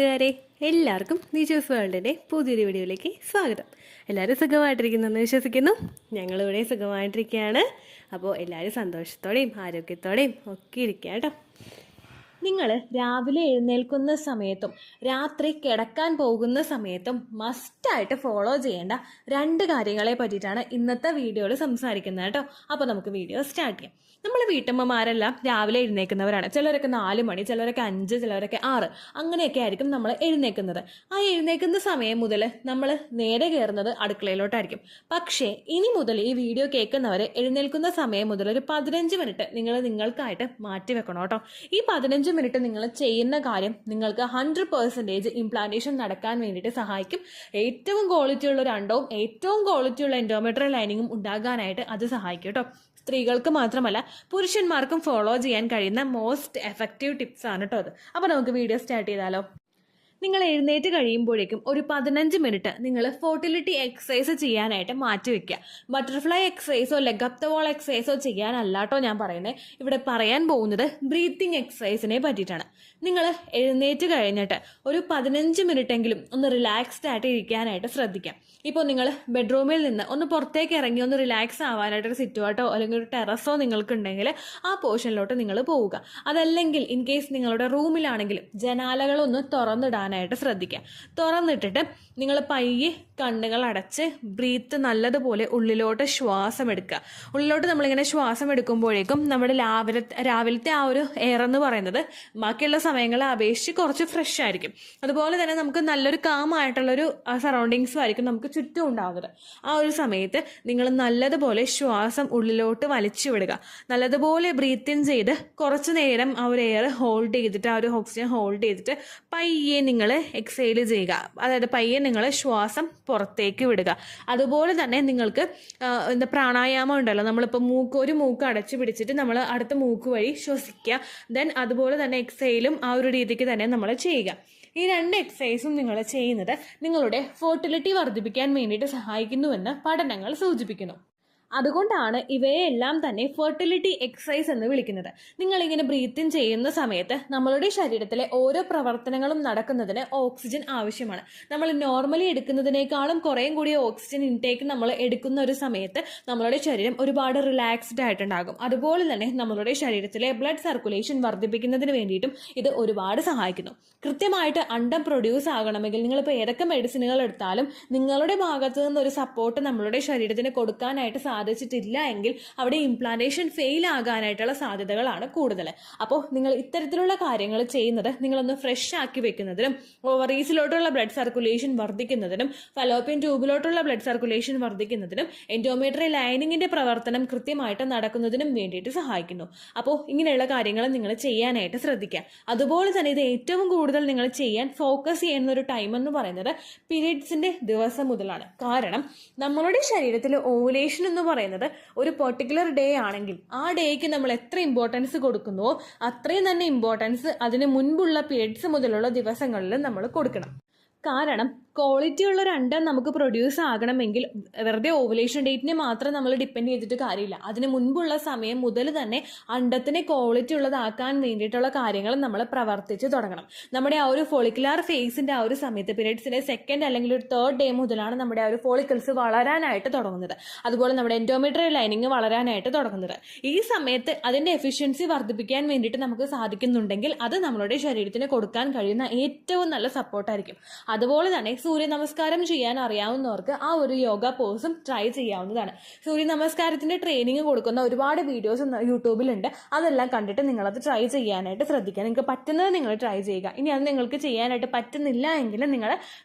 കൂട്ടുകാരെ, എല്ലാവർക്കും നിജൂസ് വേൾഡിൻ്റെ പുതിയൊരു വീഡിയോയിലേക്ക് സ്വാഗതം. എല്ലാവരും സുഖമായിട്ടിരിക്കുന്നെന്ന് വിശ്വസിക്കുന്നു. ഞങ്ങളിവിടെ സുഖമായിട്ടിരിക്കുകയാണ്. അപ്പോൾ എല്ലാവരും സന്തോഷത്തോടെയും ആരോഗ്യത്തോടെയും ഒക്കെ ഇരിക്കുക കേട്ടോ. നിങ്ങൾ രാവിലെ എഴുന്നേൽക്കുന്ന സമയത്തും രാത്രി കിടക്കാൻ പോകുന്ന സമയത്തും മസ്റ്റായിട്ട് ഫോളോ ചെയ്യേണ്ട 2 കാര്യങ്ങളെ പറ്റിയിട്ടാണ് ഇന്നത്തെ വീഡിയോയിൽ സംസാരിക്കുന്നത് കേട്ടോ. അപ്പോൾ നമുക്ക് വീഡിയോ സ്റ്റാർട്ട് ചെയ്യാം. നമ്മൾ വീട്ടമ്മമാരെല്ലാം രാവിലെ എഴുന്നേൽക്കുന്നവരാണ്. ചിലരൊക്കെ 4 മണി, ചിലരൊക്കെ 5, ചിലരൊക്കെ 6, അങ്ങനെയൊക്കെ ആയിരിക്കും നമ്മൾ എഴുന്നേൽക്കുന്നത്. ആ എഴുന്നേൽക്കുന്ന സമയം മുതൽ നമ്മൾ നേരെ കയറുന്നത് അടുക്കളയിലോട്ടായിരിക്കും. പക്ഷേ ഇനി മുതൽ ഈ വീഡിയോ കേൾക്കുന്നവർ എഴുന്നേൽക്കുന്ന സമയം മുതൽ ഒരു 15 മിനിറ്റ് നിങ്ങൾ നിങ്ങൾക്കായിട്ട് മാറ്റി വെക്കണം കേട്ടോ. ഈ 15 മിനിറ്റ് നിങ്ങൾ ചെയ്യുന്ന കാര്യം നിങ്ങൾക്ക് 100% ഇംപ്ലാന്റേഷൻ നടക്കാൻ വേണ്ടിയിട്ട് സഹായിക്കും. ഏറ്റവും ക്വാളിറ്റി ഉള്ള ഒരു അണ്ടവും ഏറ്റവും ക്വാളിറ്റി ഉള്ള എൻഡോമെട്രിയൽ ലൈനിങ്ങും ഉണ്ടാകാനായിട്ട് അത് സഹായിക്കും കേട്ടോ. സ്ത്രീകൾക്ക് മാത്രമല്ല പുരുഷന്മാർക്കും ഫോളോ ചെയ്യാൻ കഴിയുന്ന മോസ്റ്റ് എഫക്റ്റീവ് ടിപ്സ് ആണ് കേട്ടോ അത്. അപ്പോൾ നമുക്ക് വീഡിയോ സ്റ്റാർട്ട് ചെയ്താലോ. നിങ്ങൾ എഴുന്നേറ്റ് കഴിയുമ്പോഴേക്കും ഒരു 15 മിനിറ്റ് നിങ്ങൾ ഫോർട്ടിലിറ്റി എക്സസൈസ് ചെയ്യാനായിട്ട് മാറ്റി വെക്കുക. ബട്ടർഫ്ലൈ എക്സസൈസോ ലെഗ് അപ്പ് ദ വാൾ എക്സസൈസോ ചെയ്യാനല്ല കേട്ടോ ഞാൻ പറയുന്നത്. ഇവിടെ പറയാൻ പോകുന്നത് ബ്രീത്തിങ് എക്സസൈസിനെ പറ്റിയിട്ടാണ്. നിങ്ങൾ എഴുന്നേറ്റ് കഴിഞ്ഞിട്ട് ഒരു 15 മിനിറ്റെങ്കിലും ഒന്ന് റിലാക്സ്ഡ് ആയിട്ട് ഇരിക്കാനായിട്ട് ശ്രദ്ധിക്കാം. ഇപ്പോൾ നിങ്ങൾ ബെഡ്റൂമിൽ നിന്ന് ഒന്ന് പുറത്തേക്ക് ഇറങ്ങി ഒന്ന് റിലാക്സ് ആവാനായിട്ടൊരു സിറ്റുവാട്ടോ അല്ലെങ്കിൽ ഒരു ടെറസോ നിങ്ങൾക്കുണ്ടെങ്കിൽ ആ പോർഷനിലോട്ട് നിങ്ങൾ പോവുക. അതല്ലെങ്കിൽ ഇൻ കേസ് നിങ്ങളുടെ റൂമിലാണെങ്കിൽ ജനാലകളൊന്ന് തുറന്നിടാനായിട്ട് ശ്രദ്ധിക്കുക. തുറന്നിട്ടിട്ട് നിങ്ങൾ പയ്യെ കണ്ണുകൾ അടച്ച് ബ്രീത്ത് നല്ലതുപോലെ ഉള്ളിലോട്ട് ശ്വാസം എടുക്കുക. ഉള്ളിലോട്ട് നമ്മളിങ്ങനെ ശ്വാസം എടുക്കുമ്പോഴേക്കും നമ്മുടെ രാവിലത്തെ ആ ഒരു എയർ എന്ന് പറയുന്നത് ബാക്കിയുള്ള സമയങ്ങളെ അപേക്ഷിച്ച് കുറച്ച് ഫ്രഷ് ആയിരിക്കും. അതുപോലെ തന്നെ നമുക്ക് നല്ലൊരു കാമായിട്ടുള്ളൊരു സറൗണ്ടിങ്സും ആയിരിക്കും നമുക്ക് ചുറ്റും ഉണ്ടാകുന്നത്. ആ ഒരു സമയത്ത് നിങ്ങൾ നല്ലതുപോലെ ശ്വാസം ഉള്ളിലോട്ട് വലിച്ചു വിടുക. നല്ലതുപോലെ ബ്രീത്ത് ഇൻ ചെയ്ത് കുറച്ച് നേരം ആ ഒരു എയർ ഹോൾഡ് ചെയ്തിട്ട് ആ ഒരു ഓക്സിജൻ ഹോൾഡ് ചെയ്തിട്ട് പയ്യെ നിങ്ങൾ എക്സെയിൽ ചെയ്യുക. അതായത് പയ്യെ നിങ്ങൾ ശ്വാസം പുറത്തേക്ക് വിടുക. അതുപോലെ തന്നെ നിങ്ങൾക്ക് പ്രാണായാമം ഉണ്ടല്ലോ, നമ്മളിപ്പോൾ ഒരു മൂക്ക് അടച്ചു പിടിച്ചിട്ട് നമ്മൾ അടുത്ത മൂക്ക് വഴി ശ്വസിക്കുക. ദെൻ അതുപോലെ തന്നെ എക്സെയിലും ആ ഒരു രീതിക്ക് തന്നെ നമ്മൾ ചെയ്യുക. ഈ 2 എക്സസൈസും നിങ്ങൾ ചെയ്യുന്നത് നിങ്ങളുടെ ഫെർട്ടിലിറ്റി വർദ്ധിപ്പിക്കാൻ വേണ്ടിയിട്ട് സഹായിക്കുന്നുവെന്ന് പഠനങ്ങൾ സൂചിപ്പിക്കുന്നു. അതുകൊണ്ടാണ് ഇവയെല്ലാം തന്നെ ഫെർട്ടിലിറ്റി എക്സസൈസ് എന്ന് വിളിക്കുന്നത്. നിങ്ങളിങ്ങനെ ബ്രീത്ത് ഇൻ ചെയ്യുന്ന സമയത്ത് നമ്മളുടെ ശരീരത്തിലെ ഓരോ പ്രവർത്തനങ്ങളും നടക്കുന്നതിന് ഓക്സിജൻ ആവശ്യമാണ്. നമ്മൾ നോർമലി എടുക്കുന്നതിനേക്കാളും കുറേയും കൂടി ഓക്സിജൻ ഇൻടേക്ക് നമ്മൾ എടുക്കുന്ന ഒരു സമയത്ത് നമ്മളുടെ ശരീരം ഒരുപാട് റിലാക്സ്ഡ് ആയിട്ടുണ്ടാകും. അതുപോലെ തന്നെ നമ്മളുടെ ശരീരത്തിലെ ബ്ലഡ് സർക്കുലേഷൻ വർദ്ധിപ്പിക്കുന്നതിന് വേണ്ടിയിട്ടും ഇത് ഒരുപാട് സഹായിക്കുന്നു. കൃത്യമായിട്ട് അണ്ടം പ്രൊഡ്യൂസ് ആകണമെങ്കിൽ നിങ്ങളിപ്പോൾ ഏതൊക്കെ മെഡിസിനുകൾ എടുത്താലും നിങ്ങളുടെ ഭാഗത്തു നിന്നൊരു സപ്പോർട്ട് നമ്മളുടെ ശരീരത്തിന് കൊടുക്കാനായിട്ട് സാധിച്ചിട്ടില്ല എങ്കിൽ അവിടെ ഇംപ്ലാന്റേഷൻ ഫെയിൽ ആകാനായിട്ടുള്ള സാധ്യതകളാണ് കൂടുതൽ. അപ്പോൾ നിങ്ങൾ ഇത്തരത്തിലുള്ള കാര്യങ്ങൾ ചെയ്യുന്നത് നിങ്ങളൊന്ന് ഫ്രഷ് ആക്കി വെക്കുന്നതിനും ഓവറീസിലോട്ടുള്ള ബ്ലഡ് സർക്കുലേഷൻ വർദ്ധിക്കുന്നതിനും ഫലോപ്പിയൻ ട്യൂബിലോട്ടുള്ള ബ്ലഡ് സർക്കുലേഷൻ വർദ്ധിക്കുന്നതിനും എൻഡോമെട്രിയൽ ലൈനിങ്ങിന്റെ പ്രവർത്തനം കൃത്യമായിട്ട് നടക്കുന്നതിനും വേണ്ടിയിട്ട് സഹായിക്കുന്നു. അപ്പോൾ ഇങ്ങനെയുള്ള കാര്യങ്ങൾ നിങ്ങൾ ചെയ്യാനായിട്ട് ശ്രദ്ധിക്കുക. അതുപോലെ തന്നെ ഇത് ഏറ്റവും കൂടുതൽ നിങ്ങൾ ചെയ്യാൻ ഫോക്കസ് ചെയ്യുന്ന ഒരു ടൈം എന്ന് പറയുന്നത് പീരിയഡ്സിന്റെ ദിവസം മുതലാണ്. കാരണം നമ്മളുടെ ശരീരത്തിൽ ഓവുലേഷൻ എന്ന് പറയുന്നത് ഒരു പെർട്ടിക്കുലർ ഡേ ആണെങ്കിൽ ആ ഡേക്ക് നമ്മൾ എത്ര ഇമ്പോർട്ടൻസ് കൊടുക്കുന്നുവോ അത്രയും തന്നെ ഇമ്പോർട്ടൻസ് അതിന് മുൻപുള്ള പീരിയഡ്സ് മുതലുള്ള ദിവസങ്ങളിൽ നമ്മൾ കൊടുക്കണം. കാരണം ക്വാളിറ്റി ഉള്ള ഒരു അണ്ടം നമുക്ക് പ്രൊഡ്യൂസ് ആകണമെങ്കിൽ വെറുതെ ഓവുലേഷൻ ഡേറ്റിനെ മാത്രം നമ്മൾ ഡിപ്പെൻഡ് ചെയ്തിട്ട് കാര്യമില്ല. അതിന് മുൻപുള്ള സമയം മുതൽ തന്നെ അണ്ടത്തിനെ ക്വാളിറ്റി ഉള്ളതാക്കാൻ വേണ്ടിയിട്ടുള്ള കാര്യങ്ങൾ നമ്മൾ പ്രവർത്തിച്ച് തുടങ്ങണം. നമ്മുടെ ആ ഒരു ഫോളിക്കുലാർ ഫേസിന്റെ ആ ഒരു സമയത്ത് പീരിയഡ്സിന്റെ 2nd അല്ലെങ്കിൽ ഒരു 3rd ഡേ മുതലാണ് നമ്മുടെ ആ ഒരു ഫോളിക്കിൾസ് വളരാനായിട്ട് തുടങ്ങുന്നത്. അതുപോലെ നമ്മുടെ എൻഡോമെട്രിയൽ ലൈനിങ് വളരാനായിട്ട് തുടങ്ങുന്നത്. ഈ സമയത്ത് അതിന്റെ എഫിഷ്യൻസി വർദ്ധിപ്പിക്കാൻ വേണ്ടിയിട്ട് നമുക്ക് സാധിക്കുന്നുണ്ടെങ്കിൽ അത് നമ്മളുടെ ശരീരത്തിന് കൊടുക്കാൻ കഴിയുന്ന ഏറ്റവും നല്ല സപ്പോർട്ടായിരിക്കും. അതുപോലെ തന്നെ സൂര്യ നമസ്കാരം ചെയ്യാൻ അറിയാവുന്നവർക്ക് ആ ഒരു യോഗ പോസും ട്രൈ ചെയ്യാവുന്നതാണ്. സൂര്യ നമസ്കാരത്തിന്റെ ട്രെയിനിങ് കൊടുക്കുന്ന ഒരുപാട് വീഡിയോസ് യൂട്യൂബിലുണ്ട്. അതെല്ലാം കണ്ടിട്ട് നിങ്ങളത് ട്രൈ ചെയ്യാനായിട്ട് ശ്രദ്ധിക്കുക. നിങ്ങൾക്ക് പറ്റുന്നത് നിങ്ങൾ ട്രൈ ചെയ്യുക. ഇനി അത് നിങ്ങൾക്ക് ചെയ്യാനായിട്ട് പറ്റുന്നില്ല എങ്കിൽ നിങ്ങൾ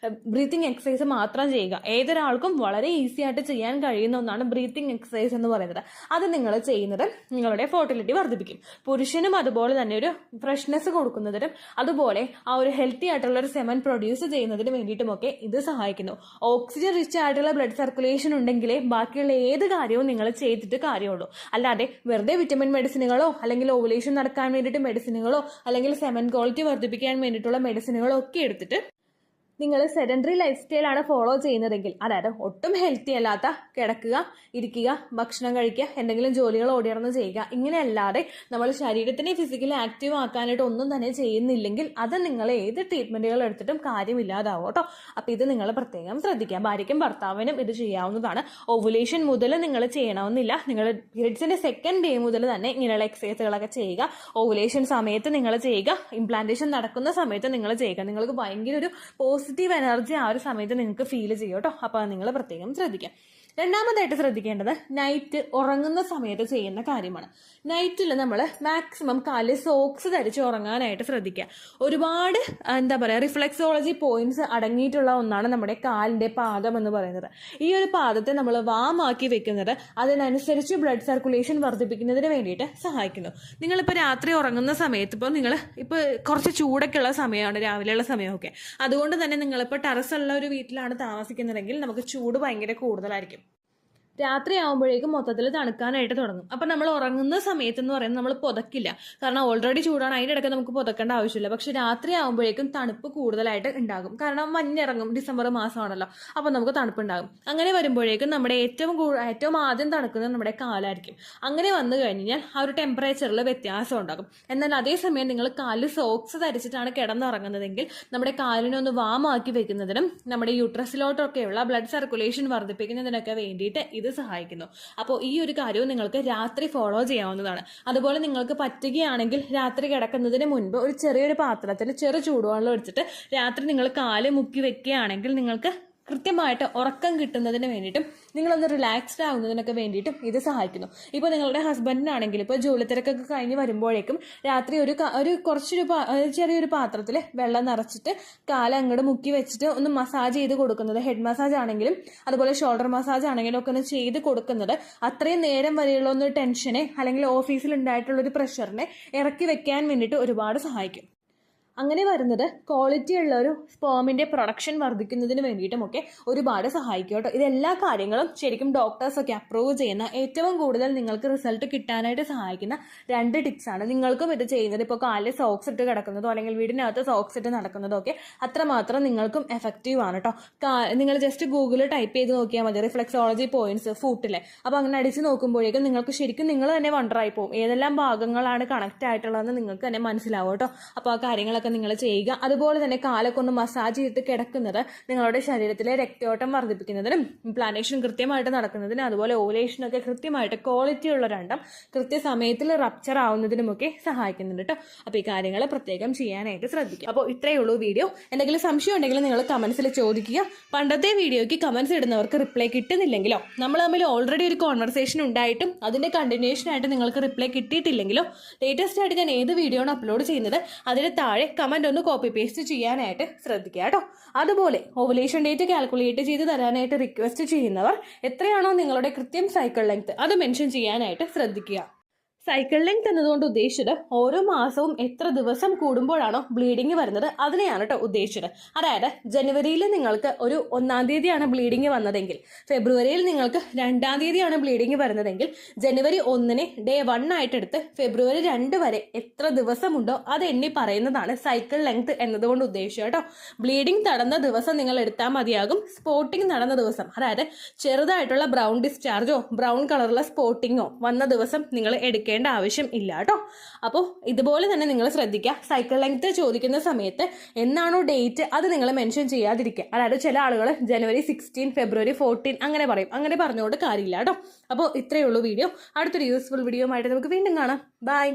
ബ്രീത്തിങ് എക്സസൈസ് മാത്രം ചെയ്യുക. ഏതൊരാൾക്കും വളരെ ഈസി ആയിട്ട് ചെയ്യാൻ കഴിയുന്ന ഒന്നാണ് ബ്രീത്തിങ് എക്സസൈസ് എന്ന് പറയുന്നത്. അത് നിങ്ങൾ ചെയ്യുന്നത് നിങ്ങളുടെ ഫെർട്ടിലിറ്റി വർദ്ധിപ്പിക്കും. പുരുഷനും അതുപോലെ തന്നെ ഒരു ഫ്രഷ്നെസ് കൊടുക്കുന്നതിനും അതുപോലെ ആ ഒരു ഹെൽത്തി ആയിട്ടുള്ള ഒരു സെമൻ പ്രൊഡ്യൂസ് ചെയ്യുന്നതിന് വേണ്ടിയിട്ടുമൊക്കെ ഇത് സഹായിക്കുന്നു. ഓക്സിജൻ റിച്ച് ആയിട്ടുള്ള ബ്ലഡ് സർക്കുലേഷൻ ഉണ്ടെങ്കിലേ ബാക്കിയുള്ള ഏത് കാര്യവും നിങ്ങൾ ചെയ്തിട്ട് കാര്യമുള്ളൂ. അല്ലാതെ വെറുതെ വിറ്റമിൻ മെഡിസിനുകളോ അല്ലെങ്കിൽ ഓവുലേഷൻ നടക്കാൻ വേണ്ടിയിട്ട് മെഡിസിനുകളോ അല്ലെങ്കിൽ സെമൻ ക്വാളിറ്റി വർദ്ധിപ്പിക്കാൻ വേണ്ടിയിട്ടുള്ള മെഡിസിനുകളോ ഒക്കെ എടുത്തിട്ട് നിങ്ങൾ സെഡൻഡറി ലൈഫ് സ്റ്റൈലാണ് ഫോളോ ചെയ്യുന്നതെങ്കിൽ, അതായത് ഒട്ടും ഹെൽത്തി അല്ലാത്ത കിടക്കുക, ഇരിക്കുക, ഭക്ഷണം കഴിക്കുക, എന്തെങ്കിലും ജോലികൾ ഓടിയിറന്ന് ചെയ്യുക, ഇങ്ങനെയല്ലാതെ നമ്മൾ ശരീരത്തിനെ ഫിസിക്കലി ആക്റ്റീവ് ആക്കാനായിട്ട് ഒന്നും തന്നെ ചെയ്യുന്നില്ലെങ്കിൽ അത് നിങ്ങൾ ഏത് ട്രീറ്റ്മെന്റുകൾ എടുത്തിട്ടും കാര്യമില്ലാതാവും കേട്ടോ. അപ്പം ഇത് നിങ്ങൾ പ്രത്യേകം ശ്രദ്ധിക്കുക. ഭാര്യയ്ക്കും ഭർത്താവിനും ഇത് ചെയ്യാവുന്നതാണ്. ഓവുലേഷൻ മുതൽ നിങ്ങൾ ചെയ്യണമെന്നില്ല. നിങ്ങൾ പീരിയഡ്സിന്റെ സെക്കൻഡ് ഡേ മുതൽ തന്നെ ഇങ്ങനെയുള്ള എക്സസൈസുകളൊക്കെ ചെയ്യുക. ഓവുലേഷൻ സമയത്ത് നിങ്ങൾ ചെയ്യുക, ഇംപ്ലാന്റേഷൻ നടക്കുന്ന സമയത്ത് നിങ്ങൾ ചെയ്യുക. നിങ്ങൾക്ക് ഭയങ്കര ഒരു പോസിറ്റീവ് എനർജി ആ ഒരു സമയത്ത് നിങ്ങൾക്ക് ഫീൽ ചെയ്യും കേട്ടോ. അപ്പോൾ നിങ്ങൾ പ്രത്യേകം ശ്രദ്ധിക്കുക. രണ്ടാമതായിട്ട് ശ്രദ്ധിക്കേണ്ടത് നൈറ്റ് ഉറങ്ങുന്ന സമയത്ത് ചെയ്യുന്ന കാര്യമാണ്. നൈറ്റിൽ നമ്മൾ മാക്സിമം കാലിൽ സോക്സ് ധരിച്ച് ഉറങ്ങാനായിട്ട് ശ്രദ്ധിക്കുക. ഒരുപാട് റിഫ്ലെക്സോളജി പോയിന്റ്സ് അടങ്ങിയിട്ടുള്ള ഒന്നാണ് നമ്മുടെ കാലിന്റെ പാദം എന്ന് പറയുന്നത്. ഈ ഒരു പാദത്തെ നമ്മൾ വാമാക്കി വെക്കുന്നത് അതിനനുസരിച്ച് ബ്ലഡ് സർക്കുലേഷൻ വർദ്ധിപ്പിക്കുന്നതിന് വേണ്ടിയിട്ട് സഹായിക്കുന്നു. നിങ്ങളിപ്പോൾ രാത്രി ഉറങ്ങുന്ന സമയത്ത് ഇപ്പോൾ കുറച്ച് ചൂടൊക്കെ ഉള്ള സമയമാണ്, രാവിലെയുള്ള സമയമൊക്കെ. അതുകൊണ്ട് തന്നെ നിങ്ങളിപ്പോൾ ടെറസുള്ള ഒരു വീട്ടിലാണ് താമസിക്കുന്നതെങ്കിൽ നമുക്ക് ചൂട് ഭയങ്കര കൂടുതലായിരിക്കും. രാത്രി ആകുമ്പോഴേക്കും മൊത്തത്തിൽ തണുക്കാനായിട്ട് തുടങ്ങും. അപ്പം നമ്മൾ ഉറങ്ങുന്ന സമയത്ത് എന്ന് പറയുന്നത് നമ്മൾ പുതക്കില്ല, കാരണം ഓൾറെഡി ചൂടാണ്, അതിൻ്റെ ഇടയ്ക്ക് നമുക്ക് പുതക്കേണ്ട ആവശ്യമില്ല. പക്ഷെ രാത്രി ആകുമ്പോഴേക്കും തണുപ്പ് കൂടുതലായിട്ട് ഉണ്ടാകും, കാരണം മഞ്ഞിറങ്ങും, ഡിസംബർ മാസമാണല്ലോ, അപ്പം നമുക്ക് തണുപ്പുണ്ടാകും. അങ്ങനെ വരുമ്പോഴേക്കും നമ്മുടെ ഏറ്റവും ആദ്യം തണുക്കുന്നത് നമ്മുടെ കാലായിരിക്കും. അങ്ങനെ വന്നു കഴിഞ്ഞാൽ ആ ഒരു ടെമ്പറേച്ചറിൽ വ്യത്യാസം ഉണ്ടാകും. എന്നാൽ അതേസമയം നിങ്ങൾ കാലിൽ സോക്സ് ധരിച്ചിട്ടാണ് കിടന്നുറങ്ങുന്നതെങ്കിൽ നമ്മുടെ കാലിനെ ഒന്ന് വാമാക്കി വെക്കുന്നതിനും നമ്മുടെ യൂട്രസിലോട്ടൊക്കെയുള്ള ബ്ലഡ് സർക്കുലേഷൻ വർദ്ധിപ്പിക്കുന്നതിനൊക്കെ വേണ്ടിയിട്ട് ഇത് സഹായിക്കുന്നു. അപ്പോൾ ഈ ഒരു കാര്യവും നിങ്ങൾക്ക് രാത്രി ഫോളോ ചെയ്യാവുന്നതാണ്. അതുപോലെ നിങ്ങൾക്ക് പറ്റുകയാണെങ്കിൽ രാത്രി കിടക്കുന്നതിന് മുൻപ് ഒരു ചെറിയൊരു പാത്രത്തിൽ ചെറു ചൂടുവെള്ളം എടുത്തിട്ട് രാത്രി നിങ്ങൾ കാല് മുക്കി വെക്കുകയാണെങ്കിൽ നിങ്ങൾക്ക് കൃത്യമായിട്ട് ഉറക്കം കിട്ടുന്നതിന് വേണ്ടിയിട്ടും നിങ്ങളൊന്ന് റിലാക്സ്ഡ് ആവുന്നതിനൊക്കെ വേണ്ടിയിട്ടും ഇത് സഹായിക്കുന്നു. ഇപ്പോൾ നിങ്ങളുടെ ഹസ്ബൻഡിനാണെങ്കിൽ ഇപ്പോൾ ജോലി തിരക്കൊക്കെ കഴിഞ്ഞ് വരുമ്പോഴേക്കും രാത്രി ചെറിയൊരു പാത്രത്തിൽ വെള്ളം നിറച്ചിട്ട് അങ്ങോട്ട് മുക്കി വെച്ചിട്ട് ഒന്ന് മസാജ് ചെയ്ത് കൊടുക്കുന്നത്, ഹെഡ് മസാജ് ആണെങ്കിലും അതുപോലെ ഷോൾഡർ മസാജ് ആണെങ്കിലും ഒക്കെ ഒന്ന് ചെയ്ത് കൊടുക്കുന്നത് അത്രയും നേരം വരെയുള്ള ഒന്ന് ടെൻഷനെ അല്ലെങ്കിൽ ഓഫീസിൽ ഉണ്ടായിട്ടുള്ളൊരു പ്രഷറിനെ ഇറക്കി വെക്കാൻ വേണ്ടിയിട്ട് ഒരുപാട് സഹായിക്കും. അങ്ങനെ വരുന്നത് ക്വാളിറ്റി ഉള്ള ഒരു സ്പേമിന്റെ പ്രൊഡക്ഷൻ വർദ്ധിക്കുന്നതിന് വേണ്ടിയിട്ടുമൊക്കെ ഒരുപാട് സഹായിക്കും കേട്ടോ. ഇതെല്ലാ കാര്യങ്ങളും ശരിക്കും ഡോക്ടേഴ്സൊക്കെ അപ്രൂവ് ചെയ്യുന്ന ഏറ്റവും കൂടുതൽ നിങ്ങൾക്ക് റിസൾട്ട് കിട്ടാനായിട്ട് സഹായിക്കുന്ന 2 ടിപ്സാണ്. നിങ്ങൾക്കും ഇത് ചെയ്യുന്നത് ഇപ്പോൾ കാലിൽ സോക്സ് ഇട്ട് കിടക്കുന്നതോ അല്ലെങ്കിൽ വീടിനകത്ത് സോക്സ് ഇട്ട് നടക്കുന്നതോ ഒക്കെ അത്രമാത്രം നിങ്ങൾക്കും എഫക്റ്റീവ് ആണ് കേട്ടോ. നിങ്ങൾ ജസ്റ്റ് ഗൂഗിളിൽ ടൈപ്പ് ചെയ്ത് നോക്കിയാൽ മതി, റിഫ്ലെക്സോളജി പോയിന്റ്സ് ഫൂട്ടിലെ. അപ്പോൾ അങ്ങനെ അടിച്ച് നോക്കുമ്പോഴേക്കും നിങ്ങൾക്ക് ശരിക്കും നിങ്ങൾ തന്നെ വണ്ടറായി പോകും ഏതെല്ലാം ഭാഗങ്ങളാണ് കണക്ട് ആയിട്ടുള്ളതെന്ന് നിങ്ങൾക്ക് തന്നെ മനസ്സിലാവും കേട്ടോ. അപ്പോൾ ആ കാര്യങ്ങളൊക്കെ നിങ്ങൾ ചെയ്യുക. അതുപോലെ തന്നെ കാലൊക്കെ ഒന്ന് മസാജ് ചെയ്തിട്ട് കിടക്കുന്നത് നിങ്ങളുടെ ശരീരത്തിലെ രക്തയോട്ടം വർദ്ധിപ്പിക്കുന്നതിനും ഇംപ്ലാന്റേഷൻ കൃത്യമായിട്ട് നടക്കുന്നതിനും അതുപോലെ ഓവുലേഷനൊക്കെ കൃത്യമായിട്ട് ക്വാളിറ്റി ഉള്ള രണ്ടും കൃത്യസമയത്തിൽ റപ്ചർ ആവുന്നതിനുമൊക്കെ സഹായിക്കുന്നുണ്ട് കേട്ടോ. അപ്പോൾ ഈ കാര്യങ്ങൾ പ്രത്യേകം ചെയ്യാനായിട്ട് ശ്രദ്ധിക്കുക. അപ്പോൾ ഇത്രയേ ഉള്ളൂ വീഡിയോ. എന്തെങ്കിലും സംശയം ഉണ്ടെങ്കിൽ നിങ്ങൾ കമന്റ്സിൽ ചോദിക്കുക. പണ്ടത്തെ വീഡിയോയ്ക്ക് കമന്റ്സ് ഇടുന്നവർക്ക് റിപ്ലൈ കിട്ടുന്നില്ലെങ്കിലോ നമ്മൾ തമ്മിൽ ഓൾറെഡി ഒരു കോൺവെർസേഷൻ ഉണ്ടായിട്ടും അതിന്റെ കണ്ടിന്യൂഷൻ ആയിട്ട് നിങ്ങൾക്ക് റിപ്ലൈ കിട്ടിയിട്ടില്ലെങ്കിലോ ലേറ്റസ്റ്റ് ആയിട്ട് ഞാൻ ഏത് വീഡിയോ ആണ് അപ്ലോഡ് ചെയ്യുന്നത് അതിന് താഴെ കമന്റ് ഒന്ന് കോപ്പി പേസ്റ്റ് ചെയ്യാനായിട്ട് ശ്രദ്ധിക്കുക കേട്ടോ. അതുപോലെ ഓവുലേഷൻ ഡേറ്റ് കാൽക്കുലേറ്റ് ചെയ്ത് തരാനായിട്ട് റിക്വസ്റ്റ് ചെയ്യുന്നവർ എത്രയാണോ നിങ്ങളുടെ കൃത്യം സൈക്കിൾ ലെങ്ത് അത് മെൻഷൻ ചെയ്യാനായിട്ട് ശ്രദ്ധിക്കുക. സൈക്കിൾ ലെങ്ത് എന്നതുകൊണ്ട് ഉദ്ദേശിച്ചത് ഓരോ മാസവും എത്ര ദിവസം കൂടുമ്പോഴാണോ ബ്ലീഡിങ് വരുന്നത് അതിനെയാണ് കേട്ടോ ഉദ്ദേശിച്ചത്. അതായത് ജനുവരിയിൽ നിങ്ങൾക്ക് ഒരു 1-ാം തീയതിയാണ് ബ്ലീഡിങ് വന്നതെങ്കിൽ ഫെബ്രുവരിയിൽ നിങ്ങൾക്ക് 2-ാം തീയതിയാണ് ബ്ലീഡിങ് വരുന്നതെങ്കിൽ ജനുവരി 1-നെ ഡേ 1 ആയിട്ട് എടുത്ത് ഫെബ്രുവരി 2 വരെ എത്ര ദിവസമുണ്ടോ അത് എണ്ണി പറയുന്നതാണ് സൈക്കിൾ ലെങ്ത് എന്നതുകൊണ്ട് ഉദ്ദേശിച്ചത് കേട്ടോ. ബ്ലീഡിങ് നടന്ന ദിവസം നിങ്ങൾ എടുത്താൽ മതിയാകും. സ്പോട്ടിങ് നടന്ന ദിവസം, അതായത് ചെറുതായിട്ടുള്ള ബ്രൗൺ ഡിസ്ചാർജോ ബ്രൗൺ കളറുള്ള സ്പോട്ടിങ്ങോ വന്ന ദിവസം നിങ്ങൾ എടുക്കേണ്ട ആവശ്യം ഇല്ല കേട്ടോ. അപ്പോൾ ഇതുപോലെ തന്നെ നിങ്ങൾ ശ്രദ്ധിക്കുക. സൈക്കിൾ ലെങ്ത് ചോദിക്കുന്ന സമയത്ത് എന്നാണോ ഡേറ്റ് അത് നിങ്ങൾ മെൻഷൻ ചെയ്യാതിരിക്കുക. അതായത് ചില ആളുകൾ ജനുവരി 16 ഫെബ്രുവരി 14 അങ്ങനെ പറയും. അങ്ങനെ പറഞ്ഞുകൊണ്ട് കാര്യമില്ല കേട്ടോ. അപ്പോൾ ഇത്രയേ ഉള്ളൂ വീഡിയോ. അടുത്തൊരു യൂസ്ഫുൾ വീഡിയോ ആയിട്ട് നമുക്ക് വീണ്ടും കാണാം. ബൈ.